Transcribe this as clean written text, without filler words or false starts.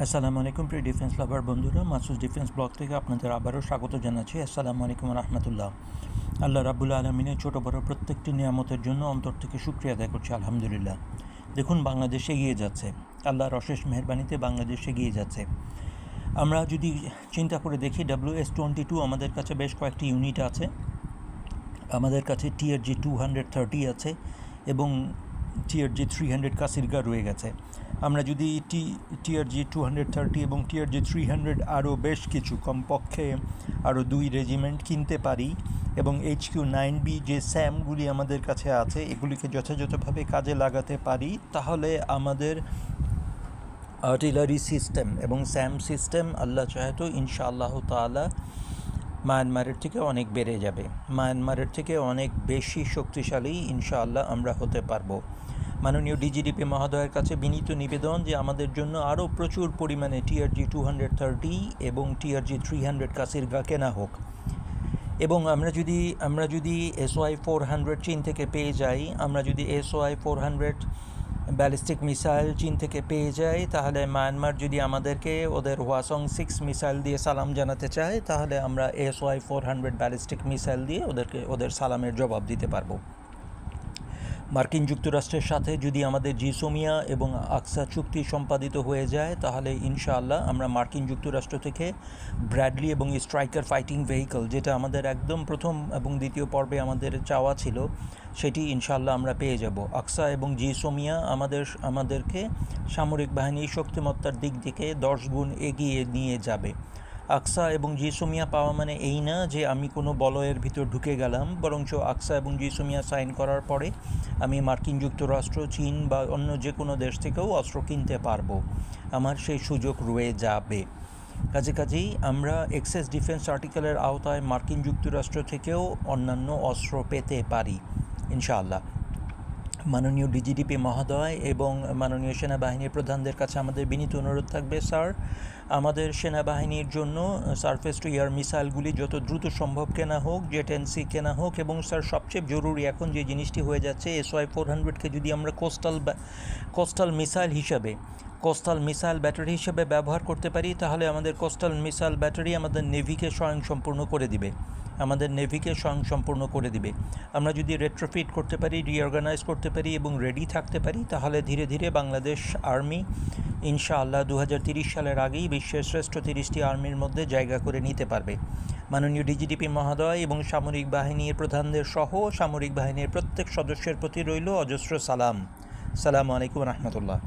আসসালামু আলাইকুম প্রিয় ডিফেন্স লাভার বন্ধুরা, মাসুদ ডিফেন্স ব্লগ থেকে আপনাদের আবারও স্বাগত জানাচ্ছি। আসসালামু আলাইকুম রহমতুল্লাহ। আল্লাহ রাব্বুল আলমিনের ছোটো বড় প্রত্যেকটি নিয়ামতের জন্য অন্তর থেকে শুকরিয়া আদায় করছি, আলহামদুলিল্লাহ। দেখুন, বাংলাদেশ এগিয়ে যাচ্ছে, আল্লাহর অশেষ মেহেরবানিতে বাংলাদেশ এগিয়ে যাচ্ছে। আমরা যদি চিন্তা করে দেখি, WS-22 আমাদের কাছে বেশ কয়েকটি ইউনিট আছে। আমাদের কাছে TRG 230 আছে এবং TRG 300 কাসিরগা রয়ে গেছে। আমরা যদি TRG 230 এবং TRG 300 আরও বেশ কিছু, কমপক্ষে আরও 2 রেজিমেন্ট কিনতে পারি এবং HQ-9B যে স্যামগুলি আমাদের কাছে আছে এগুলিকে যথাযথভাবে কাজে লাগাতে পারি, তাহলে আমাদের আর্টিলারি সিস্টেম এবং স্যাম সিস্টেম আল্লাহ চাহে তো ইনশাআল্লাহ তাআলা মায়ানমারের থেকে অনেক বেড়ে যাবে, মায়ানমারের থেকে অনেক বেশি শক্তিশালী ইনশাআল্লাহ আমরা হতে পারবো। মাননীয় ডিজিডিপি মহোদয়ের কাছে বিনীত নিবেদন যে আমাদের জন্য আরও প্রচুর পরিমাণে TRG 230 এবং TRG 300 কাসিরগা কেনা হোক। এবং আমরা যদি SY-400 চীন থেকে পেয়ে যাই, আমরা যদি SY-400 ব্যালিস্টিক মিসাইল চীন থেকে পেয়ে যাই, তাহলে মায়ানমার যদি আমাদেরকে ওদের হওয়াসং 6 মিসাইল দিয়ে সালাম জানাতে চায়, তাহলে আমরা SY-400 ব্যালিস্টিক মিসাইল দিয়ে ওদের সালামের জবাব দিতে পারবো। মার্কিন যুক্তরাষ্ট্রের সাথে যদি আমাদের জিসোমিয়া এবং আকসা চুক্তি সম্পাদিত হয়ে যায়, তাহলে ইনশাআল্লাহ আমরা মার্কিন যুক্তরাষ্ট্র থেকে ব্র্যাডলি এবং স্ট্রাইকার ফাইটিং ভেহিকল, যেটা আমাদের একদম প্রথম এবং দ্বিতীয় পর্বে আমাদের চাওয়া ছিল, সেটি ইনশাআল্লাহ আমরা পেয়ে যাব। আকসা এবং জিসোমিয়া আমাদেরকে সামরিক বাহিনীর শক্তিমত্তার দিক থেকে 10 গুণ এগিয়ে নিয়ে যাবে। আকসা এবং জিসোমিয়া পাওয়া মানে এই না যে আমি কোনো বলয়ের ভিতর ঢুকে গেলাম, বরঞ্চ আকসা এবং জিসোমিয়া সাইন করার পরে আমি মার্কিন যুক্তরাষ্ট্র, চীন বা অন্য যে কোনো দেশ থেকেও অস্ত্র কিনতে পারবো, আমার সেই সুযোগ রয়ে যাবে। কাজেই আমরা এক্সেস ডিফেন্স আর্টিকেলের আওতায় মার্কিন যুক্তরাষ্ট্র থেকেও অন্যান্য অস্ত্র পেতে পারি ইনশাআল্লাহ। মাননীয় ডিজিডিপি মহোদয় এবং মাননীয় সেনাবাহিনীর প্রধানদের কাছে আমাদের বিনীত অনুরোধ থাকবে, স্যার, আমাদের সেনাবাহিনীর জন্য সারফেস টু এয়ার মিসাইলগুলি যত দ্রুত সম্ভব কেনা হোক, JET-NC কেনা হোক, এবং স্যার সবচেয়ে জরুরি এখন যে জিনিসটি হয়ে যাচ্ছে, SY-400কে যদি আমরা কোস্টাল মিসাইল ব্যাটারি হিসেবে ব্যবহার করতে পারি, তাহলে আমাদের কোস্টাল মিসাইল ব্যাটারি আমাদের নেভিকে স্বয়ংসম্পূর্ণ করে দিবে। আমরা যদি রেট্রোফিট করতে পারি, রিঅর্গানাইজ করতে পারি এবং রেডি থাকতে পারি, তাহলে ধীরে ধীরে বাংলাদেশ আর্মি ইনশাআল্লাহ 2030 সালের আগেই বিশ্বের শ্রেষ্ঠ 30টি আর্মির মধ্যে জায়গা করে নিতে পারবে। মাননীয় ডিজিডিপি মহোদয় এবং সামরিক বাহিনীর প্রধানদের সহ সামরিক বাহিনীর প্রত্যেক সদস্যের প্রতি রইল অজস্র সালাম। আসসালামু আলাইকুম রহমতুল্লাহ।